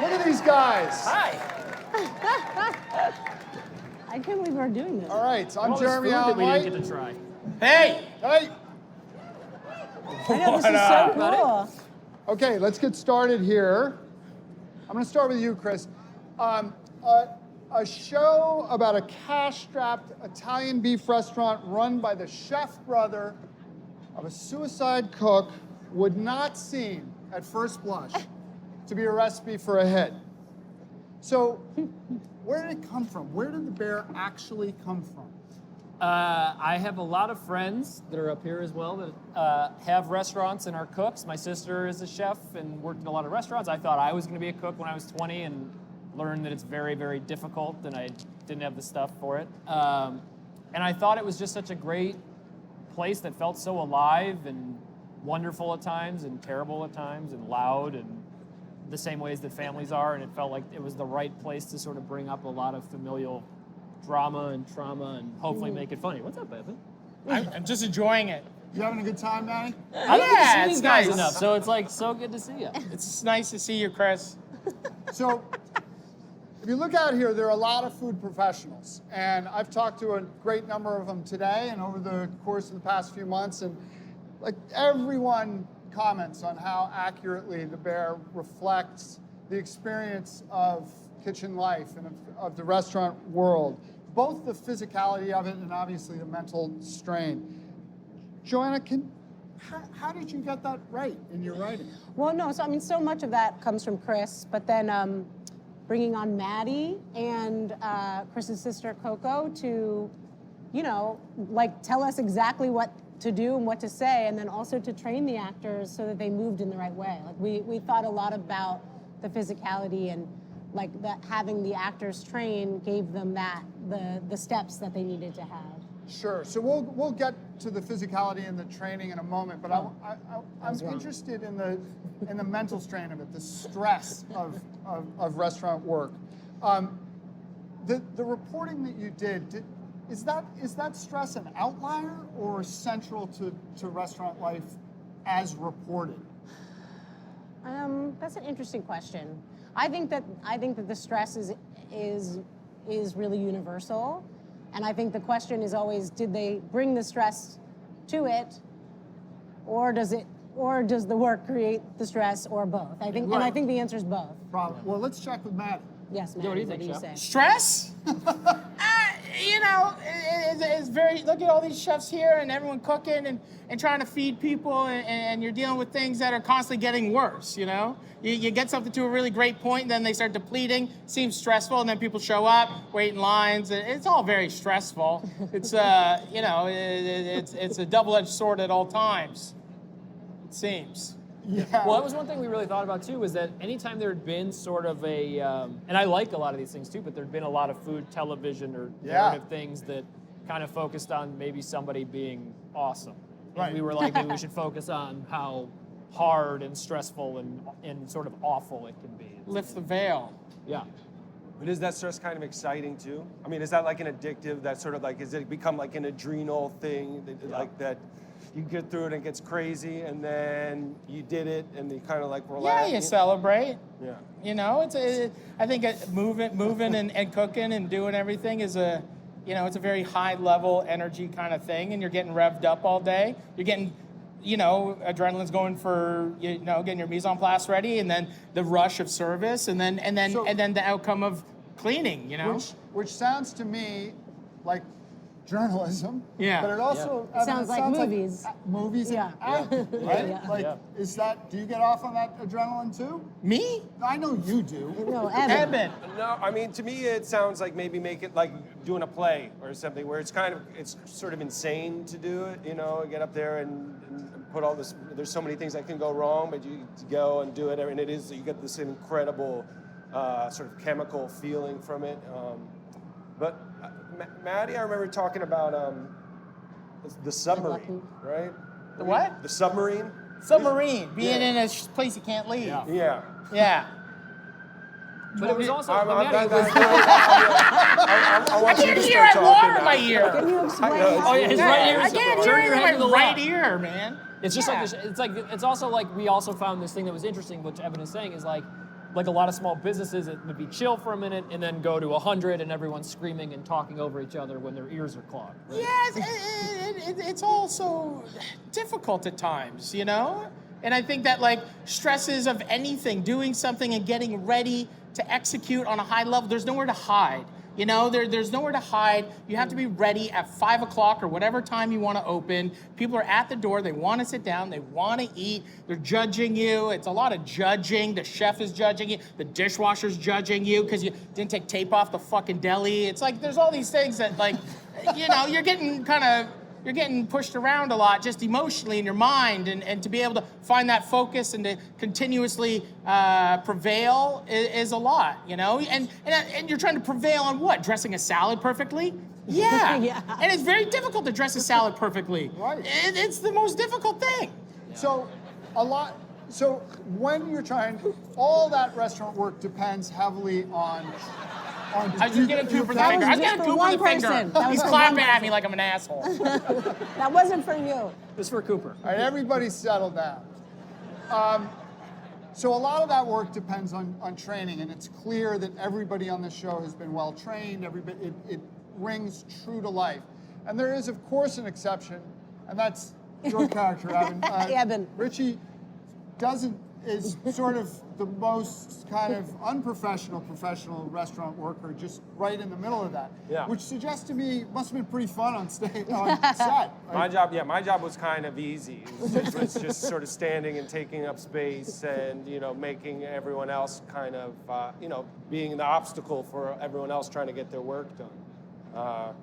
Look at these guys. Hi. I can't believe we're doing this. All right, so I'm All this Jeremy food that Allen we White. didn't get to try. Hey! Hey. I know, this is so cool. Okay, let's get started here. I'm going to start with you, Chris. A show about a cash-strapped Italian beef restaurant run by the chef brother of a suicide cook would not seem, at first blush, to be a recipe for a hit. So, where did it come from? Where did the bear actually come from? I have a lot of friends that are up here as well that have restaurants and are cooks. My sister is a chef and worked in a lot of restaurants. I thought I was going to be a cook when I was 20 and learned that it's very, very difficult and I didn't have the stuff for it. And I thought it was just such a great place that felt so alive and wonderful at times and terrible at times and loud and the same ways that families are. And it felt like it was the right place to sort of bring up a lot of familial drama and trauma and hopefully make it funny. What's up, Evan? I'm just enjoying it. You having a good time, Matty? I don't get to see it's these guys nice. enough, so it's like so good to see you. It's nice to see you, Chris. So, if you look out here, there are a lot of food professionals, and I've talked to a great number of them today and over the course of the past few months, and like everyone comments on how accurately the bear reflects the experience of kitchen life and of the restaurant world, both the physicality of it and obviously the mental strain. Joanna, how did you get that right in your writing? Well, no, so much of that comes from Chris, but then bringing on Matty and Chris's sister Coco to, tell us exactly what to do and what to say, and then also to train the actors so that they moved in the right way. Like we thought a lot about the physicality and like that having the actors train gave them the steps that they needed to have. Sure. So we'll get to the physicality and the training in a moment, but I'm interested in the mental strain of it, the stress of restaurant work. The reporting that you did, is that stress an outlier or central to restaurant life as reported? That's an interesting question. I think that the stress is really universal. And I think the question is always, did they bring the stress to it, or does the work create the stress, or both? I think, Right. and I think the answer is both. Probably. Well, let's check with Matt. Yes, Matty, what do you what think, do you Chef? say? Stress? It's very, look at all these chefs here and everyone cooking and trying to feed people and you're dealing with things that are constantly getting worse, You get something to a really great point and then they start depleting, seems stressful, and then people show up, wait in lines. It's all very stressful. It's, it's a double-edged sword at all times, it seems. Yeah. Well, that was one thing we really thought about too, was that anytime there had been sort of a, and I like a lot of these things too, but there'd been a lot of food television or narrative things that kind of focused on maybe somebody being awesome. Right. And we were like, maybe we should focus on how hard and stressful and sort of awful it can be. Lift the veil. Yeah. But is that stress kind of exciting too? I mean, is that like an addictive, that sort of like, is it become like an adrenal thing, like that you get through it and it gets crazy and then you did it and you kind of like relax? Yeah, you celebrate. Yeah. I think moving and cooking and doing everything is it's a very high level energy kind of thing, and you're getting revved up all day. You're getting, adrenaline's going for, getting your mise en place ready, and then the rush of service, and then the outcome of cleaning, Which sounds to me like journalism. Yeah. But it also Sounds like movies. Movies Yeah. and acting, right? Yeah. Like, do you get off on that adrenaline too? Me? I know you do. No, Evan. Evan. No, I mean, to me, it sounds like maybe make it like doing a play or something where it's sort of insane to do it, get up there and put all this, there's so many things that can go wrong, but you go and do it, and you get this incredible sort of chemical feeling from it. But Matty, I remember talking about the submarine, right? The what? The submarine. Submarine. Being in a place you can't leave. Yeah. Yeah. But it was also, I I want you can't to hear. I start have water talking in my now. ear. Can you explain I know. how? Oh, yeah, his right ear I is can't turn hear your it head in to the my right left. ear, man. It's just like this, it's also like we also found this thing that was interesting, which Ebon is saying is like like a lot of small businesses, it would be chill for a minute and then go to 100 and everyone's screaming and talking over each other when their ears are clogged. Right? Yeah, it's also difficult at times, you know? And I think that like stresses of anything, doing something and getting ready to execute on a high level, there's nowhere to hide. You know, there's nowhere to hide. You have to be ready at 5 o'clock or whatever time you want to open. People are at the door. They want to sit down. They want to eat. They're judging you. It's a lot of judging. The chef is judging you. The dishwasher's judging you because you didn't take tape off the fucking deli. It's like there's all these things that like, you know, you're getting pushed around a lot just emotionally in your mind, and to be able to find that focus and to continuously prevail is a lot, you know? And you're trying to prevail on what? Dressing a salad perfectly? Yeah. Yeah. And it's very difficult to dress a salad perfectly. Right. It's the most difficult thing. So so when you're trying, all that restaurant work depends heavily on I was just getting Cooper the That finger. was I was just getting for Cooper one the finger. person. That was He's for clapping one at me like I'm an asshole. That wasn't for you. Just for Cooper. All right, everybody settle down. So a lot of that work depends on training, and it's clear that everybody on this show has been well trained. It rings true to life. And there is, of course, an exception, and that's your character, Ebon. Ebon. Richie is sort of the most kind of unprofessional professional restaurant worker, just right in the middle of that. Yeah. Which suggests to me it must have been pretty fun on set. Right? My job was kind of easy. It was just sort of standing and taking up space and, you know, making everyone else kind of, you know, being the obstacle for everyone else trying to get their work done.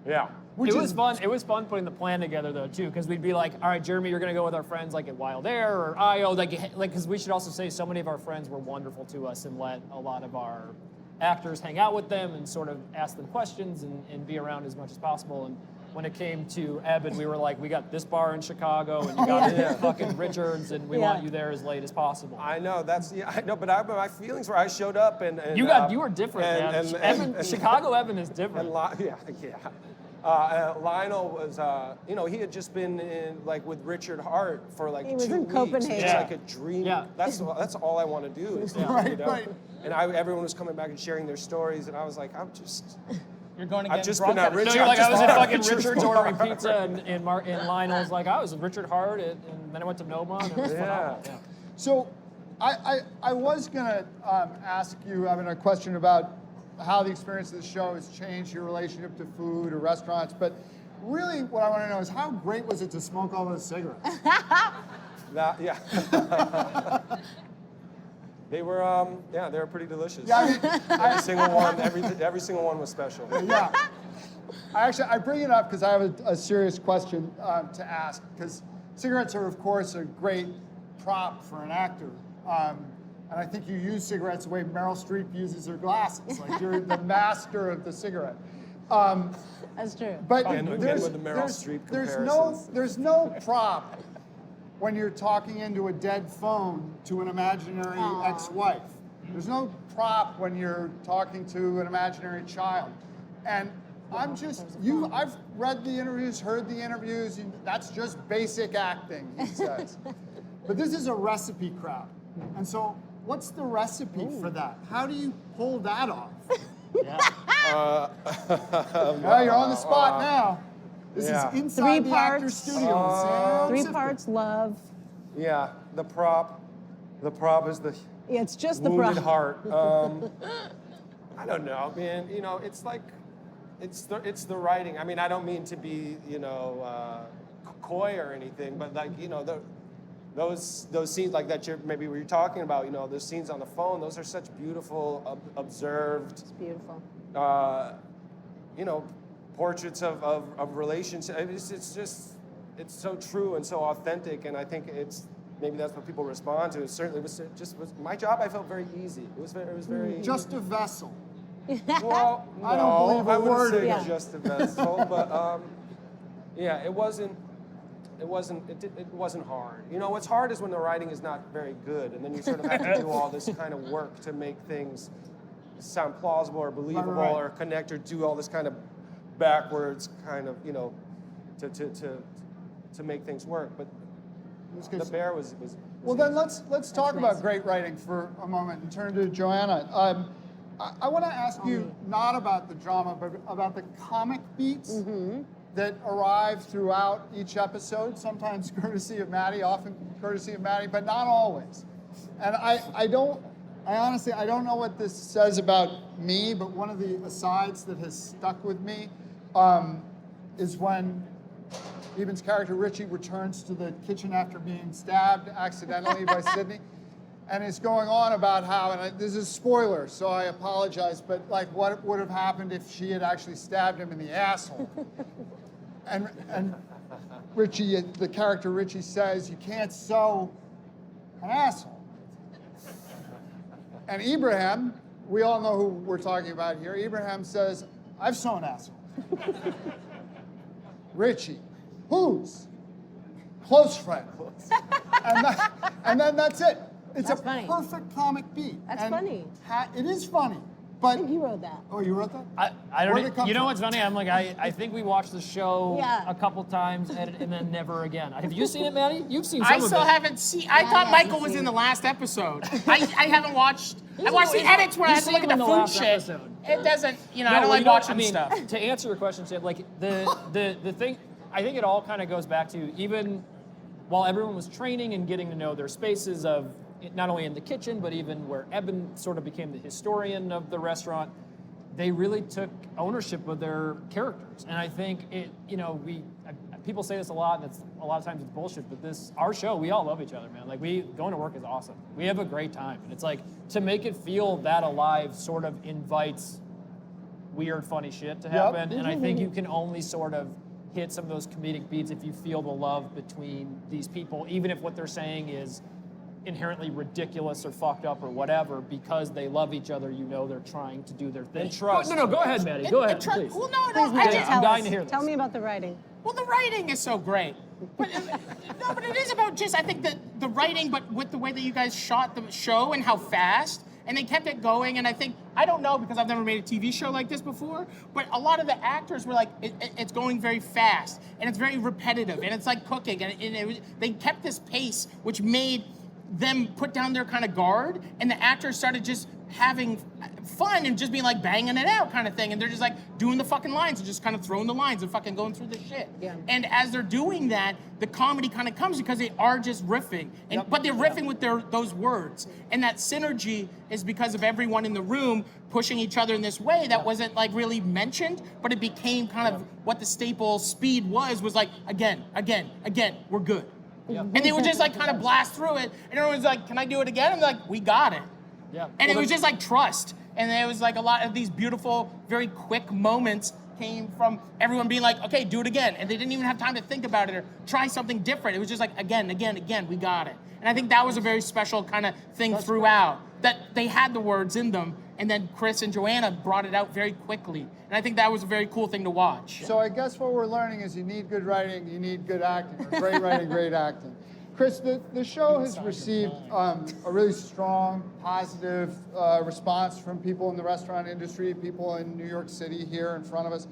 Yeah. It was fun. It was fun putting the plan together though too, because we'd be like, all right, Jeremy, you're gonna go with our friends like at Wild Air or IO, like because we should also say so many of our friends were wonderful to us and let a lot of our actors hang out with them and sort of ask them questions and be around as much as possible. And when it came to Ebon, we were like, we got this bar in Chicago and you got it at fucking Richards, and we want you there as late as possible. I know, I know, but my feelings were I showed up and You were different, man. Chicago Ebon is different. Lionel was, you know, he had just been in, like with Richard Hart for like He was 2 in weeks. Copenhagen. It's like a dream. Yeah. That's all I want to do is, Right, you know? right. And everyone was coming back and sharing their stories, and I was like, You're going to I've get just drunk been at at Richard. No, you're like, I was at fucking Richard's Richard's bar. ordering pizza, and Lionel's like, I was with Richard Hart, and then I went to Noma, and it was phenomenal. Yeah. So I was gonna ask you, I mean, a question about how the experience of the show has changed your relationship to food or restaurants, but really what I want to know is how great was it to smoke all those cigarettes? Yeah. They were, they were pretty delicious. Yeah, I mean, every single one was special. yeah. I bring it up because I have a serious question to ask, because cigarettes are, of course, a great prop for an actor. And I think you use cigarettes the way Meryl Streep uses her glasses. Like you're the master of the cigarette. That's true. But Again with the Meryl Streep comparisons. there's no prop when you're talking into a dead phone to an imaginary ex-wife. There's no prop when you're talking to an imaginary child. And I've read the interviews, heard the interviews, that's just basic acting, he says. But this is a recipe crowd. And so what's the recipe for that? How do you pull that off? Well, you're on the spot now. This is inside the actor's studio. 3 parts love. Yeah, the prop is the Yeah, it's just the wounded prop. heart. I don't know, man. You know, it's like, it's the writing. I mean, I don't mean to be, you know, coy or anything, but like, you know, those scenes like that maybe you're talking about, you know, those scenes on the phone, those are such beautiful, observed. It's beautiful. You know, portraits of relationships. It's so true and so authentic, and I think maybe that's what people respond to. It certainly was my job. I felt very easy. It was very Just a vessel. well. I don't believe a I wouldn't word say of it. just a vessel, but yeah, it wasn't hard. You know, what's hard is when the writing is not very good, and then you sort of have to do all this kind of work to make things sound plausible or believable Right. or connect or do all this kind of backwards kind of, you know, to make things work. But It was the good. bear was Well, then let's talk about great writing for a moment and turn to Joanna. I want to ask you not about the drama, but about the comic beats that arrive throughout each episode, sometimes courtesy of Matty, often courtesy of Matty, but not always. And I honestly don't know what this says about me, but one of the asides that has stuck with me is when Ebon's character Richie returns to the kitchen after being stabbed accidentally by Sydney, and is going on about how, and this is a spoiler, so I apologize, but like what would have happened if she had actually stabbed him in the asshole. And Richie, the character Richie says, you can't sew an asshole. And Ibrahim, we all know who we're talking about here, Ibrahim says, I've sewn assholes. Richie, whose? Close friend. And then that's it. It's That's a funny. perfect comic beat. That's And funny. It is funny, but... I think you wrote that. Oh, you wrote that? I don't. Where'd it come You know from? what's funny? I'm like, I think we watched the show Yeah. a couple times and then never again. Have you seen it, Maddie? You've seen some I of still it. haven't seen. I Yeah, thought I Michael haven't was seen in the it. last episode. I haven't watched. I watched the edits where I had to look at the the food last shit. episode. It doesn't. You know, No, I don't well, like you know, watching I mean, stuff. To answer your question, Chip, like the thing, I think it all kind of goes back to even while everyone was training and getting to know their spaces of not only in the kitchen, but even where Ebon sort of became the historian of the restaurant, they really took ownership of their characters. And I think people say this a lot, and a lot of times it's bullshit, but our show, we all love each other, man. Like going to work is awesome. We have a great time. And it's like, to make it feel that alive sort of invites weird, funny shit to happen. And I think you can only sort of hit some of those comedic beats if you feel the love between these people, even if what they're saying is inherently ridiculous or fucked up or whatever, because they love each other, you know they're trying to do their thing. And trust. No, go ahead, Maddie. Go ahead, please. Well, no, Please, I Matt, just. I'm tell dying us. to hear this. Tell me about the writing. Well, the writing is so great. But no, but it is about just, I think, the writing, but with the way that you guys shot the show and how fast, and they kept it going. And I think, I don't know, because I've never made a TV show like this before, but a lot of the actors were like, it's going very fast, and it's very repetitive, and it's like cooking, and they kept this pace, which made them put down their kind of guard, and the actors started just having fun and just being like banging it out kind of thing, and they're just like doing the fucking lines and just kind of throwing the lines and fucking going through the shit. Yeah. And as they're doing that, the comedy kind of comes because they are just riffing, and but they're riffing with those words, and that synergy is because of everyone in the room pushing each other in this way that wasn't like really mentioned, but it became kind of what the staple speed was like again, we're good. And they would just like kind of blast through it, and everyone's like, "Can I do it again?" And they're like, "We got it." Yeah. And Well, it was just like trust, and it was like a lot of these beautiful, very quick moments came from everyone being like, "Okay, do it again," and they didn't even have time to think about it or try something different. It was just like again, we got it. And I think that was a very special kind of thing throughout, that they had the words in them, and then Chris and Joanna brought it out very quickly. And I think that was a very cool thing to watch. So I guess what we're learning is you need good writing, you need good acting, or great writing, great acting. Chris, the show has received a really strong, positive response from people in the restaurant industry, people in New York City here in front of us.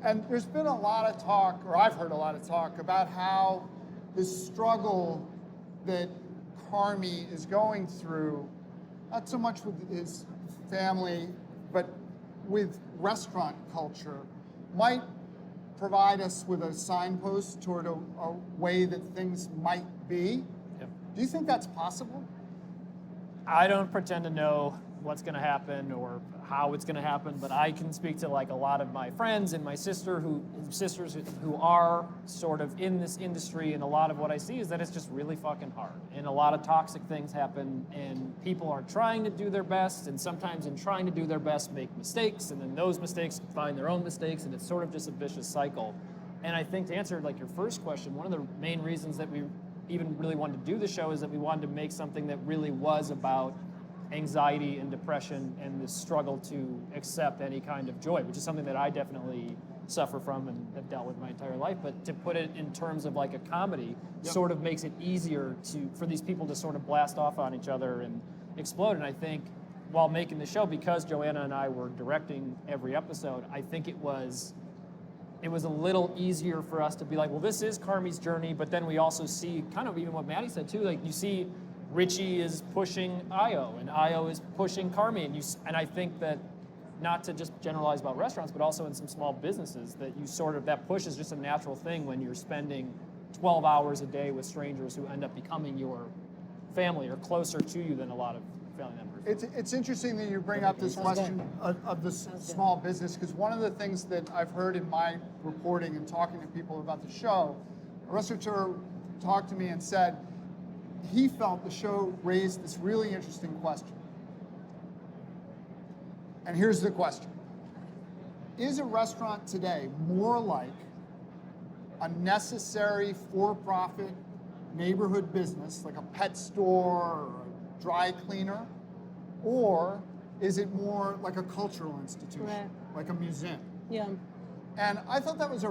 And there's been a lot of talk, or I've heard a lot of talk, about how the struggle that Carmy is going through, not so much with his family, but with restaurant culture, might provide us with a signpost toward a way that things might be. Yep. Do you think that's possible? I don't pretend to know what's going to happen or how it's going to happen, but I can speak to like a lot of my friends and my sisters who are sort of in this industry, and a lot of what I see is that it's just really fucking hard, and a lot of toxic things happen, and people are trying to do their best, and sometimes in trying to do their best make mistakes, and then those mistakes find their own mistakes, and it's sort of just a vicious cycle. And I think to answer like your first question, one of the main reasons that we even really wanted to do the show is that we wanted to make something that really was about anxiety and depression and the struggle to accept any kind of joy, which is something that I definitely suffer from and have dealt with my entire life. But to put it in terms of like a comedy sort of makes it easier for these people to sort of blast off on each other and explode. And I think while making the show, because Joanna and I were directing every episode, I think it was a little easier for us to be like, well, this is Carmy's journey, but then we also see kind of even what Matty said too, like you see Richie is pushing Io, and Io is pushing Carmi, and I think that, not to just generalize about restaurants, but also in some small businesses, that push is just a natural thing when you're spending 12 hours a day with strangers who end up becoming your family or closer to you than a lot of family members. It's interesting that you bring up this question of the small business, because one of the things that I've heard in my reporting and talking to people about the show, a restaurateur talked to me and said he felt the show raised this really interesting question. And here's the question. Is a restaurant today more like a necessary for-profit neighborhood business, like a pet store or a dry cleaner, or is it more like a cultural institution, Right. like a museum? Yeah. And I thought that was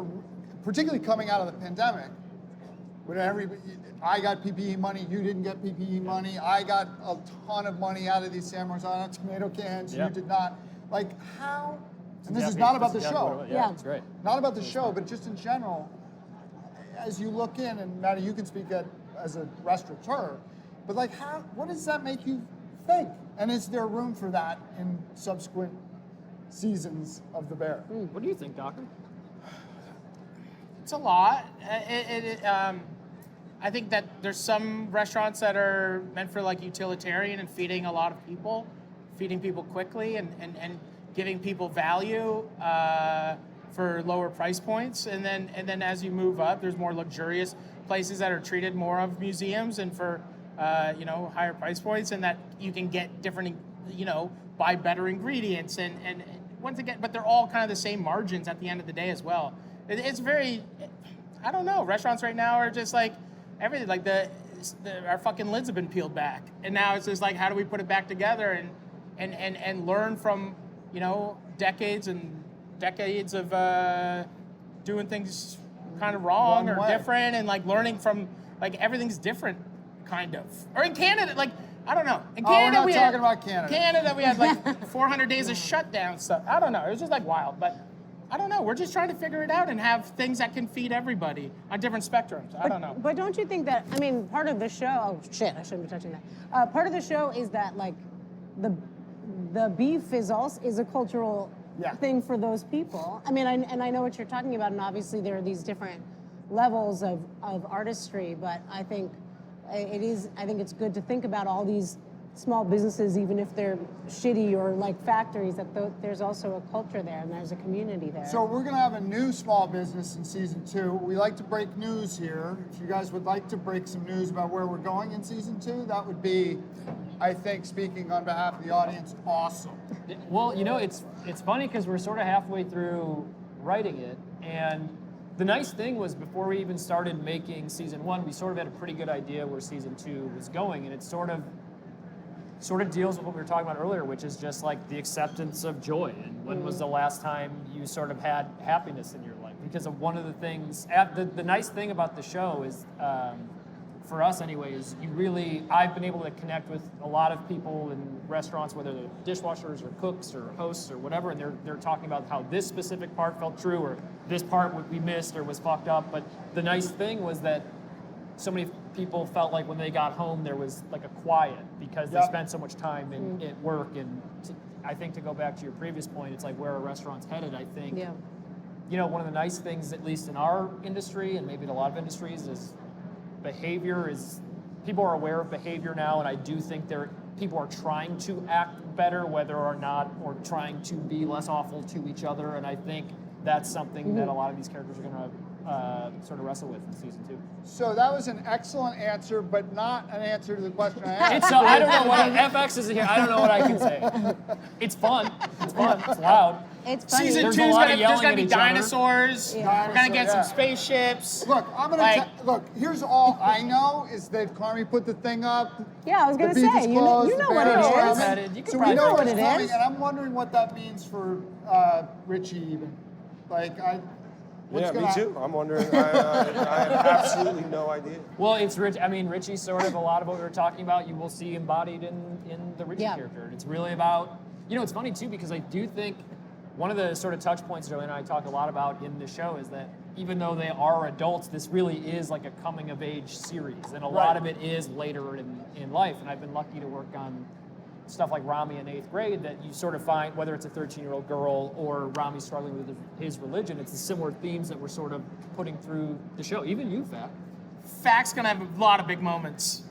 particularly coming out of the pandemic, when I got PPE money, you didn't get PPE money, I got a ton of money out of these San Marzano tomato cans, Yeah. you did not. Like how, and this Yeah, is not about the that's exactly show, what Yeah. it's great. not about the show, but just in general, as you look in, and Matty, you can speak as a restaurateur, but like what does that make you think? And is there room for that in subsequent seasons of The Bear? What do you think, Doctor? It's a lot. I think that there's some restaurants that are meant for like utilitarian and feeding a lot of people, feeding people quickly and giving people value for lower price points. And then as you move up, there's more luxurious places that are treated more of museums and for higher price points, and that you can get different, buy better ingredients and once again, but they're all kind of the same margins at the end of the day as well. It's very, I don't know. Restaurants right now are just like everything. Like our fucking lids have been peeled back, and now it's just like, how do we put it back together and learn from decades and decades of doing things kind of wrong Wrong or way. different, and like learning from like everything's different, kind of. Or in Canada, like I don't know. In Oh, we're Canada, not we talking had, about Canada. Canada, we had like 400 days of shutdown stuff. I don't know. It was just like wild, but. I don't know. We're just trying to figure it out and have things that can feed everybody on different spectrums. I don't know. But don't you think that, part of the show, oh shit, I shouldn't be touching that. Part of the show is that like the beef is a cultural thing for those people. I know what you're talking about, and obviously there are these different levels of artistry, but I think it's good to think about all these small businesses, even if they're shitty or like factories, that there's also a culture there and there's a community there. So we're gonna have a new small business in season 2. We like to break news here. If you guys would like to break some news about where we're going in season 2, that would be, I think, speaking on behalf of the audience, awesome. Well, it's funny because we're sort of halfway through writing it, and the nice thing was before we even started making season 1, we sort of had a pretty good idea where season 2 was going, and it sort of deals with what we were talking about earlier, which is just like the acceptance of joy. And when was the last time you sort of had happiness in your life? Because of one of the things, the nice thing about the show is, for us anyway, is I've been able to connect with a lot of people in restaurants, whether they're dishwashers or cooks or hosts or whatever, and they're talking about how this specific part felt true or this part we missed or was fucked up. But the nice thing was that so many people felt like when they got home there was like a quiet because they spent so much time at work. And I think to go back to your previous point, it's like where a restaurant's headed. I think, one of the nice things, at least in our industry and maybe in a lot of industries, is behavior is, people are aware of behavior now, and I do think people are trying to act better, whether or not, or trying to be less awful to each other, and I think that's something that a lot of these characters are going to sort of wrestle with in season 2. So that was an excellent answer, but not an answer to the question I asked. I don't know what FX is here. I don't know what I can say. It's fun. It's loud. It's funny. Season There's 2 a is lot of there's yelling gonna at be each other. dinosaurs. Yeah. We're gonna get some Yeah. spaceships. Look, I'm gonna Like- look. Here's all I know is that Carmi put the thing up. Yeah, I was The gonna beef say, is you know closed, the what bear it is is. coming. You can So we probably know know what's what it coming, is. and I'm wondering what that means for Richie even. Like what's Yeah, gonna me too. I'm wondering. I have absolutely no idea. Well, it's Rich. Richie's sort of a lot of what we were talking about. You will see embodied in the Richie Yeah. character. And it's really about, it's funny too because I do think one of the sort of touch points Joanna and I talk a lot about in the show is that even though they are adults, this really is like a coming of age series, and a lot of it is later in life. And I've been lucky to work on stuff like Rami in 8th grade that you sort of find, whether it's a 13-year-old girl or Rami struggling with his religion, it's the similar themes that we're sort of putting through the show. Even you, Fat. Fact's gonna have a lot of big moments.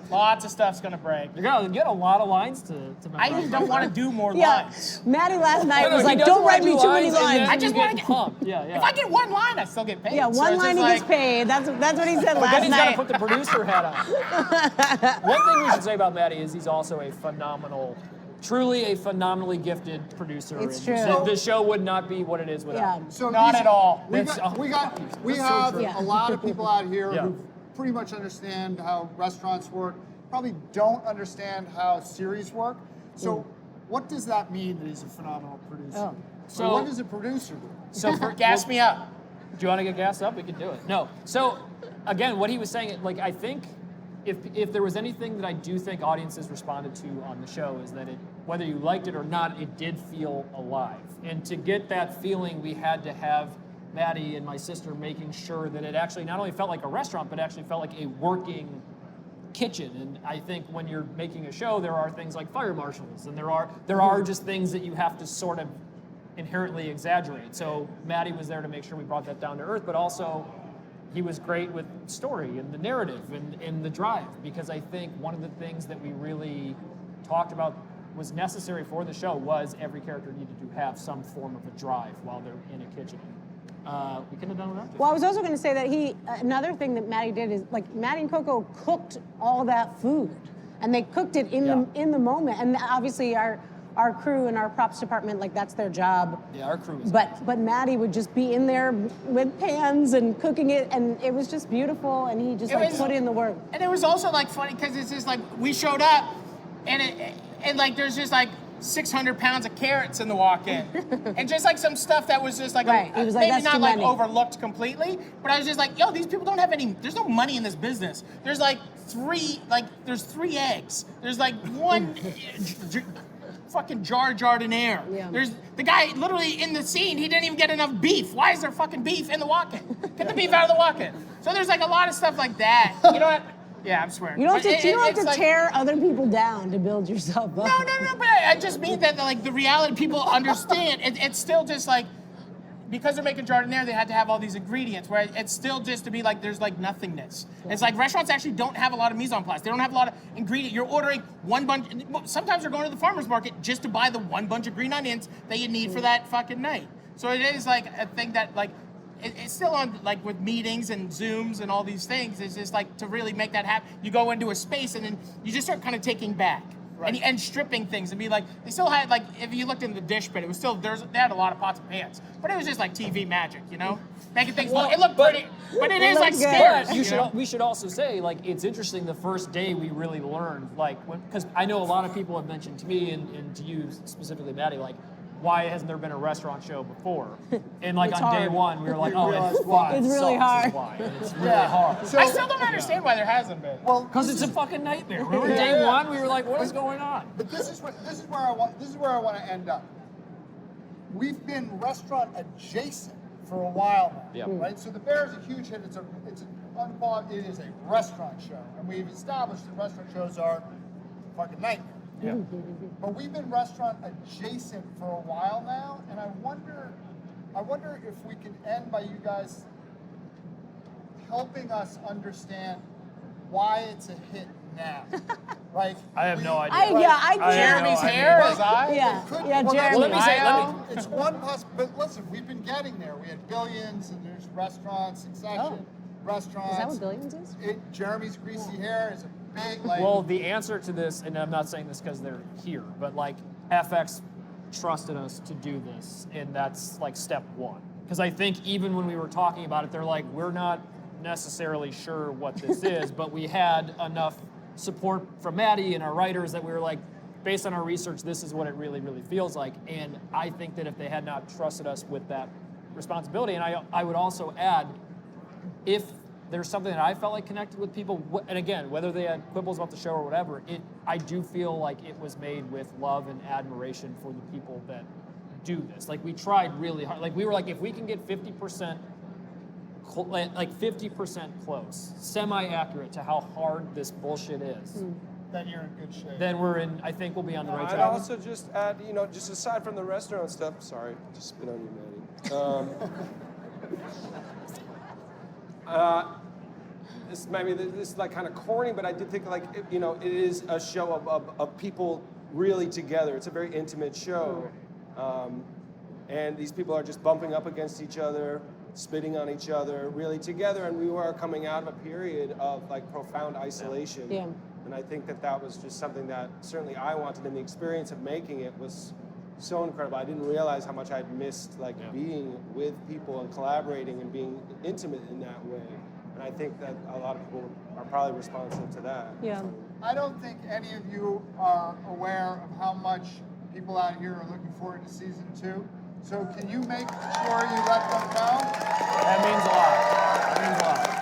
Lots of stuff's gonna break. You're gonna get a lot of lines to I memorize. just don't want to do more Yeah, lines. Maddie last night No, was he like, doesn't "Don't wanna write me do too many and then lines." I just you wanna get get- pumped. Yeah. If I get one line, I still get paid. Yeah, So one it's line just he gets paid. That's what he said Then last he's got to night. put the producer hat on. One thing we should say about Matty is he's also a truly a phenomenally gifted producer. It's And true. The show would not be what it is without Yeah. him. So Not these- at all. We That's- have true. a lot of people out here Yeah. who pretty much understand how restaurants work, probably don't understand how series work. So what does that mean that he's a phenomenal producer? Oh. So- So what does a producer do? So for Gas me up. Do you want to get gassed up? We can do it. No. So again, what he was saying, like I think if there was anything that I do think audiences responded to on the show is that whether you liked it or not, it did feel alive. And to get that feeling, we had to have Matty and my sister making sure that it actually not only felt like a restaurant, but actually felt like a working kitchen. And I think when you're making a show, there are things like fire marshals, and there are just things that you have to sort of inherently exaggerate. So Matty was there to make sure we brought that down to earth, but also he was great with story and the narrative and the drive, because I think one of the things that we really talked about was necessary for the show was every character needed to have some form of a drive while they're in a kitchen. We couldn't have done without. Well, I was also going to say that another thing that Matty did is like Matty and Coco cooked all that food, and they cooked it in the moment. And obviously our crew and our props department, like that's their job. Yeah, our crew is. But Matty would just be in there with pans and cooking it, and it was just beautiful. And he just put in the work. And it was also like funny because it's just like we showed up, and like there's just like 600 pounds of carrots in the walk-in, and just like some stuff that was just like Right. He was like, maybe "That's not too like many." overlooked completely, but I was just like, yo, these people don't have any. There's no money in this business. There's like there's 3 eggs. There's like one. Fucking jar jardiniere. Yeah. There's the guy literally in the scene. He didn't even get enough beef. Why is there fucking beef in the walk-in? Get the beef out of the walk-in. So there's like a lot of stuff like that. You know what? Yeah, I'm swearing. You don't But have to, you don't have it's to like- tear other people down to build yourself up. No, but I just mean that like the reality people understand. It's still just like because they're making jardiniere, they had to have all these ingredients. Where it's still just to be like there's like nothingness. It's like restaurants actually don't have a lot of mise en place. They don't have a lot of ingredient. You're ordering one bunch. Sometimes you're going to the farmer's market just to buy the one bunch of green onions that you need for that fucking night. So it is like a thing that like. It's still on like with meetings and Zooms and all these things. It's just like to really make that happen. You go into a space and then you just start kind of taking back and stripping things and be like. They still had like if you looked in the dish pit, it was still they had a lot of pots and pans, but it was just like TV magic, you know, making things look. It looked pretty, but it is like looked good. scarce. But you know? we should also say, like, it's interesting the first day we really learned, like, because I know a lot of people have mentioned to me and to you specifically, Matty, like, why hasn't there been a restaurant show before? And like It's on day hard. one, we were like, oh, realized it's why. It's It really sucks hard. is why. And it's really hard. So, I still don't understand why there hasn't been. well, Because this it's a is- fucking nightmare. Remember day one, we were like, what is going on? But this is where I want to end up. We've been restaurant adjacent for a while now, Yeah. right? So the Bear is a huge hit. It is a restaurant show, and we've established that restaurant shows are a fucking nightmare. Yeah. But we've been restaurant adjacent for a while now, and I wonder if we can end by you guys helping us understand why it's a hit now, right? I have no idea. I do. Jeremy's hair, his eye. Yeah, Could- yeah, well, Jeremy. Let me say- It's one but listen, we've been getting there. We had Billions, and there's restaurants, Succession, restaurants. Is that what Billions is? Jeremy's greasy hair is a big, like, Well, the answer to this, and I'm not saying this because they're here, but like FX trusted us to do this, and that's like step one. Because I think even when we were talking about it, they're like, we're not necessarily sure what this is, but we had enough support from Matty and our writers that we were like, based on our research, this is what it really, really feels like. And I think that if they had not trusted us with that responsibility, and I would also add, if there's something that I felt like connected with people, and again, whether they had quibbles about the show or whatever, I do feel like it was made with love and admiration for the people that do this. Like we tried really hard. Like we were like, if we can get 50%, like 50% close, semi-accurate to how hard this bullshit is, Then you're in good shape. then we're in. I think we'll be on the right I'd track. also just add, just aside from the restaurant stuff. Sorry, just spit on you, Matty. This is like kind of corny, but I did think like it is a show of people really together. It's a very intimate show, and these people are just bumping up against each other, spitting on each other, really together. And we were coming out of a period of like profound isolation. Yeah. And I think that was just something that certainly I wanted, and the experience of making it was so incredible. I didn't realize how much I'd missed being with people and collaborating and being intimate in that way. And I think that a lot of people are probably responsive to that. Yeah. I don't think any of you are aware of how much people out here are looking forward to season 2. So can you make sure you let them know? That means a lot. That means a lot.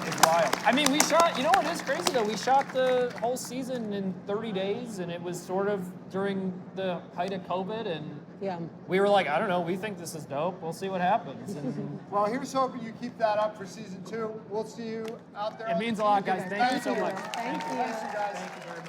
It's wild. I mean, we shot, what is crazy though? We shot the whole season in 30 days, and it was sort of during the height of COVID, and Yeah. we were like, I don't know, we think this is dope. We'll see what happens. And Well, here's hoping you keep that up for season 2. We'll see you out there. it on means the a lot, TV. guys. Thank you so much. Thank you. Thanks, you guys. Thank you very much.